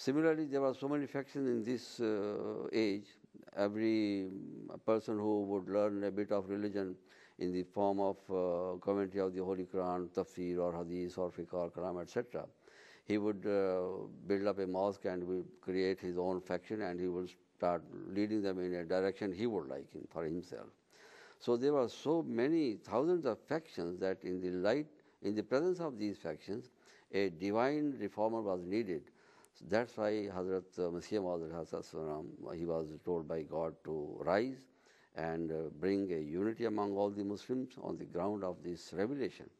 Similarly, there were so many factions in this age. Every person who would learn a bit of religion in the form of commentary of the Holy Quran, tafsir or hadith or fiqh or kalam, etc., he would build up a mosque and will create his own faction, and he will start leading them in a direction he would like for himself. So there were so many thousands of factions that in the presence of these factions, a divine reformer was needed. So that's why Hazrat Masih Maud, he was told by God to rise and bring a unity among all the Muslims on the ground of this revelation.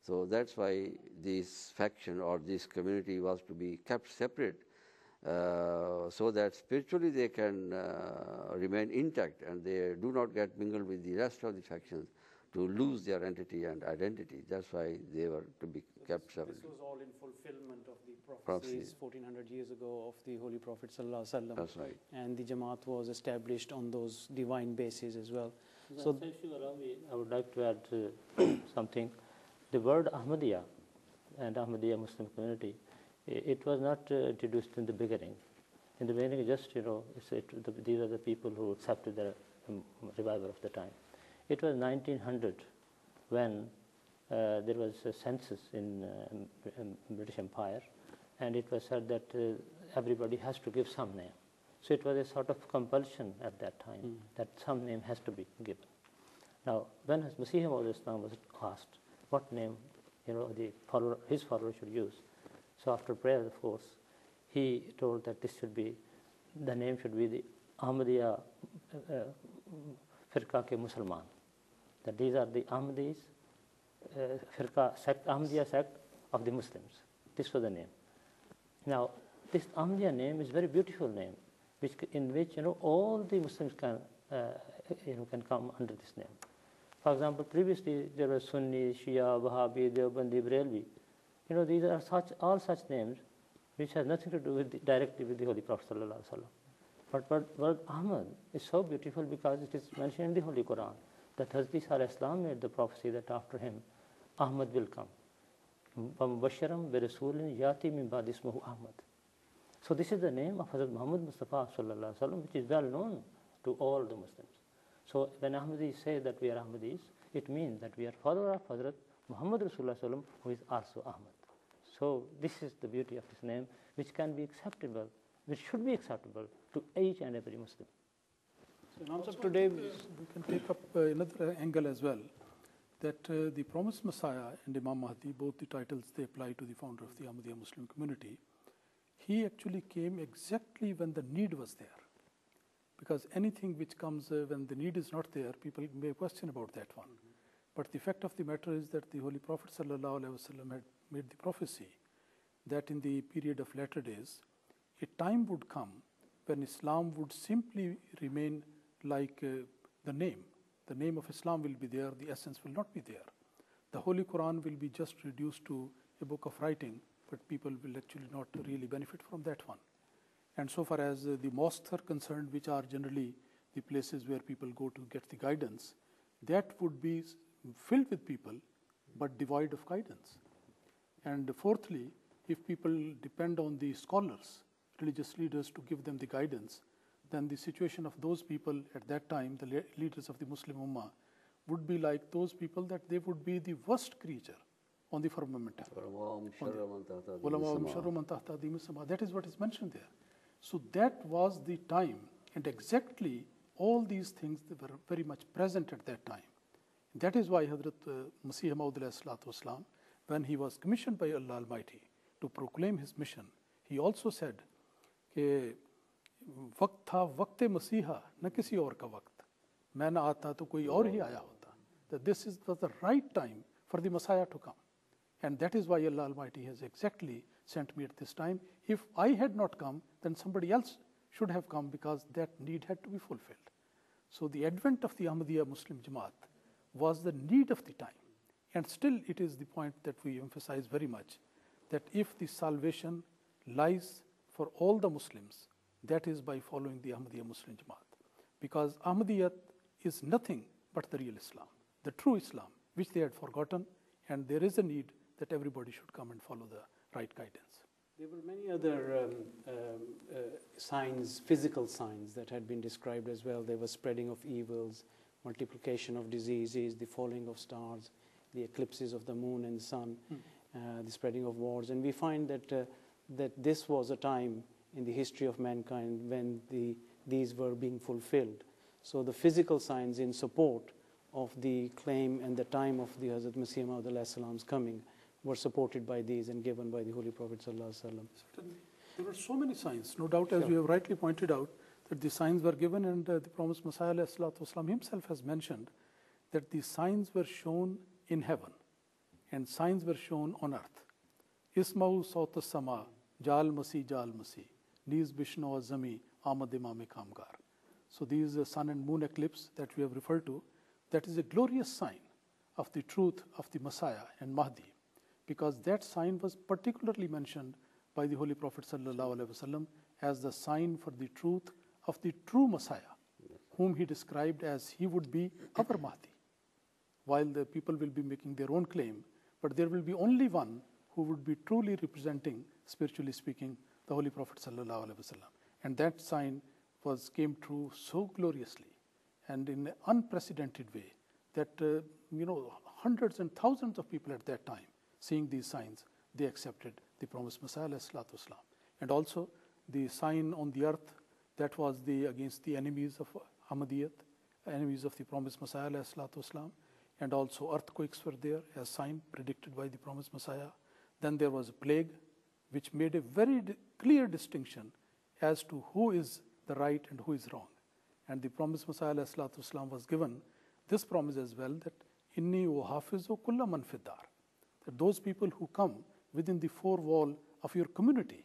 So that's why this faction or this community was to be kept separate, so that spiritually they can remain intact and they do not get mingled with the rest of the factions to lose their entity and identity. That's why they were to be kept separate. This was all in fulfillment of the prophecies 1400 years ago of the Holy Prophet ﷺ. That's right. And the Jamaat was established on those divine bases as well. So, if you allow me, I would like to add something. The word Ahmadiyya and Ahmadiyya Muslim community, it was not introduced in the beginning. In the beginning, just, these are the people who accepted the revival of the time. It was 1900 when there was a census in British Empire, and it was said that everybody has to give some name. So it was a sort of compulsion at that time that some name has to be given. Now, when Masih Maud Islam was asked what name his followers should use, so after prayer, of course, he told that the name should be the Ahmadiyya Firqa ke Musalman, that these are the Ahmadis, Ahmadiyya sect of the Muslims. This was the name. Now, this Ahmadiyya name is a very beautiful name, in which all the Muslims can come under this name. For example, previously there was Sunni, Shia, Wahhabi, Deobandi, Brelvi. These are all such names which has nothing to do directly with the Holy Prophet ﷺ. But word Ahmad is so beautiful because it is mentioned in the Holy Quran that Hazrat Isa alayhi salam made the prophecy that after him, Ahmad will come. وَمُبَشِّرًا بِرَسُولٍ يَأْتِي مِنْ بَعْدِ اسْمُهُ Ahmad. So this is the name of Hazrat Muhammad Mustafa ﷺ, which is well known to all the Muslims. So when Ahmadis say that we are Ahmadis, it means that we are followers of Hazrat Muhammad Rasulullah ﷺ, who is also Ahmad. So this is the beauty of this name, which can be acceptable, which should be acceptable to each and every Muslim. So now today we can take up another angle as well, that the promised Messiah and Imam Mahdi, both the titles they apply to the founder of the Ahmadiyya Muslim community, he actually came exactly when the need was there. Because anything which comes when the need is not there, people may question about that one. But the fact of the matter is that the Holy Prophet ﷺ had made the prophecy that in the period of latter days, a time would come when Islam would simply remain like the name. The name of Islam will be there, the essence will not be there. The Holy Quran will be just reduced to a book of writing, but people will actually not really benefit from that one. And so far as the mosques are concerned, which are generally the places where people go to get the guidance, that would be filled with people, but devoid of guidance. And fourthly, if people depend on the scholars, religious leaders to give them the guidance, then the situation of those people at that time, the leaders of the Muslim Ummah, would be like those people that they would be the worst creature on the firmament. That is what is mentioned there. So that was the time, and exactly all these things were very much present at that time. That is why Hazrat Masih Maud ﷺ, when he was commissioned by Allah Almighty to proclaim his mission, he also said, वक्त था वक्त मसीहा न किसी और का वक्त, मैं न आता तो कोई और ही आया होता. That this was the right time for the Messiah to come. And that is why Allah Almighty has exactly sent me at this time. If I had not come, then somebody else should have come, because that need had to be fulfilled. So the advent of the Ahmadiyya Muslim Jamaat was the need of the time. And still it is the point that we emphasize very much, that if the salvation lies for all the Muslims, that is by following the Ahmadiyya Muslim Jamaat. Because Ahmadiyya is nothing but the real Islam, the true Islam, which they had forgotten, and there is a need that everybody should come and follow the right guidance. There were many other signs, physical signs that had been described as well. There was spreading of evils, multiplication of diseases, the falling of stars, the eclipses of the moon and sun, the spreading of wars. And we find that this was a time in the history of mankind when these were being fulfilled. So the physical signs in support of the claim and the time of the Hazrat Masih Maud*s coming were supported by these and given by the Holy Prophet ﷺ. Certainly. There were so many signs, no doubt, as you have rightly pointed out, that the signs were given, and the promised Messiah ﷺ himself has mentioned that the signs were shown in heaven and signs were shown on earth. Isma'u sawt as-sama, Jal Masih, Niz Bishnu az-zami, Amad Imam Kamgar. So these sun and moon eclipse that we have referred to, that is a glorious sign of the truth of the Messiah and Mahdi, because that sign was particularly mentioned by the Holy Prophet ﷺ as the sign for the truth of the true Messiah, whom he described as he would be our Mahdi. While the people will be making their own claim, but there will be only one who would be truly representing, spiritually speaking, the Holy Prophet ﷺ. And that sign came true so gloriously and in an unprecedented way that hundreds and thousands of people at that time, seeing these signs, they accepted the promised Messiah ﷺ. And also the sign on the earth that was against the enemies of Ahmadiyyat, enemies of the promised Messiah ﷺ, and also earthquakes were there as sign predicted by the promised Messiah. Then there was a plague which made a very clear distinction as to who is the right and who is wrong. And the promised Messiah ﷺ was given this promise as well, that inni uhafizu kulla man fid dar, that those people who come within the four wall of your community,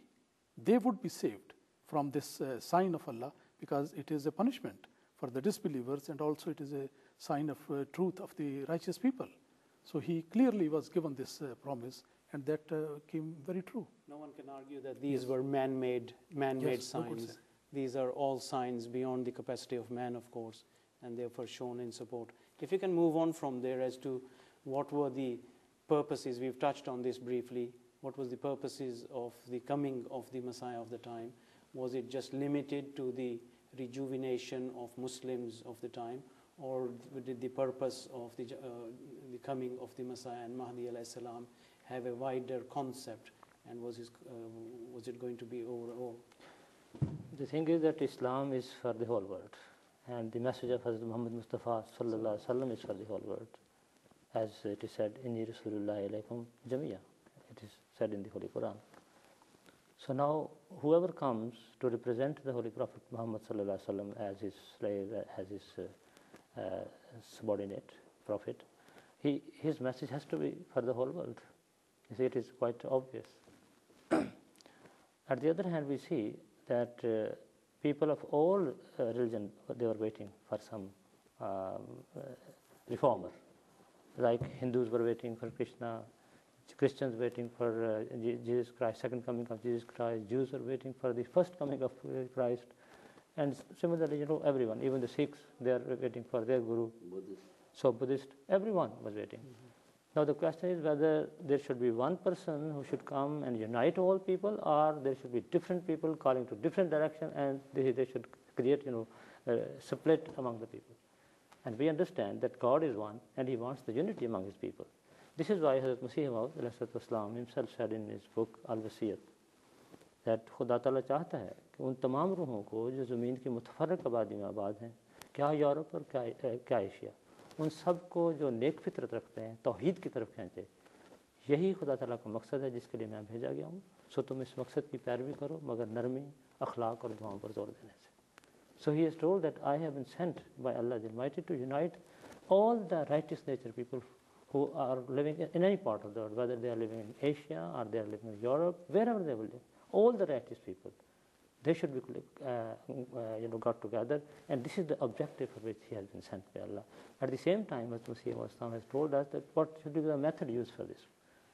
they would be saved from this sign of Allah, because it is a punishment for the disbelievers and also it is a sign of truth of the righteous people. So he clearly was given this promise, and that came very true. No one can argue that these were man-made signs. These are all signs beyond the capacity of man, of course, and therefore shown in support. If you can move on from there as to what were the purposes, we've touched on this briefly, what was the purposes of the coming of the Messiah of the time? Was it just limited to the rejuvenation of Muslims of the time, or did the purpose of the coming of the Messiah and Mahdi alayhi salam have a wider concept, and was it going to be overall? The thing is that Islam is for the whole world, and the message of Hazrat Muhammad Mustafa sallallahu alaihi wasallam is for the whole world, as it is said, Inni Rasulullah alaykum Jamia. It is said in the Holy Quran. So now, whoever comes to represent the Holy Prophet Muhammad sallallahu alaihi wasallam as his slave, as his subordinate prophet, his message has to be for the whole world. You see, it is quite obvious. At the other hand, we see that people of all religion, they were waiting for some reformer. Like Hindus were waiting for Krishna, Christians waiting for Jesus Christ, second coming of Jesus Christ, Jews were waiting for the first coming of Christ, and similarly, everyone, even the Sikhs, they are waiting for their Guru. So Buddhist, everyone was waiting. Now the question is whether there should be one person who should come and unite all people, or there should be different people calling to different direction, and they should create, a split among the people. And we understand that God is one, and He wants the unity among His people. This is why Hazrat Masih Maud himself said in his book Al-Wasiyat that Khuda Ta'ala चाहता है कि उन तमाम रूहों को जो ज़मीन की मुतफर्रक आबादी में आबाद हैं, क्या यूरोप और क्या एशिया, उन सब को जो नेक फितरत रखते हैं तौहीद की तरफ खींचे, यही खुदा ताला का मकसद है जिसके लिए मैं भेजा गया हूँ. सो तुम इस मकसद की पैरवी करो, मगर नरमी, अखलाक और दुआओं पर जोर देने से. So he is told that I have been sent by Allah the Almighty to unite all the righteous nature people who are living in any part of the world, whether they are living in Asia or they are living in Europe, wherever they will live. All the righteous people, they should be got together, and this is the objective for which he has been sent by Allah. At the same time, as Masih has told us that what should be the method used for this.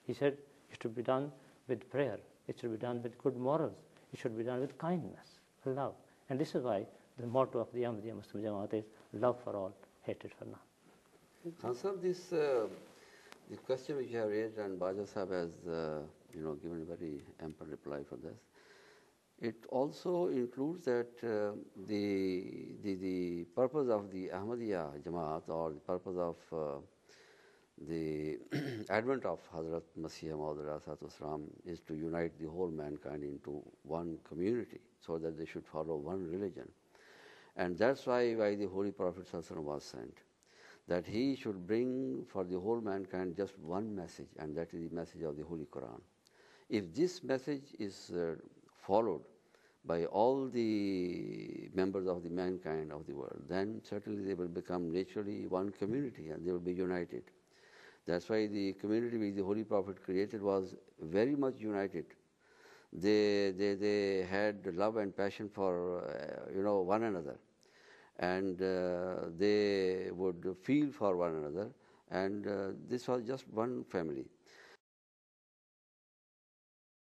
He said it should be done with prayer, it should be done with good morals, it should be done with kindness, love. And this is why the motto of the Ahmadiyya Muslim Jamaat is love for all, hatred for none. Khan Sahab, this question which you have raised and Baja Sahab has given a very ample reply for this. It also includes that the purpose of the Ahmadiyya Jamaat, or the purpose of the advent of Hazrat Masih Maud Islam is to unite the whole mankind into one community, so that they should follow one religion. And that's why the Holy Prophet ﷺ was sent, that he should bring for the whole mankind just one message, and that is the message of the Holy Quran. If this message is followed by all the members of the mankind of the world, then certainly they will become naturally one community and they will be united. That's why the community which the Holy Prophet created was very much united. They had love and passion for one another, and they would feel for one another, and this was just one family.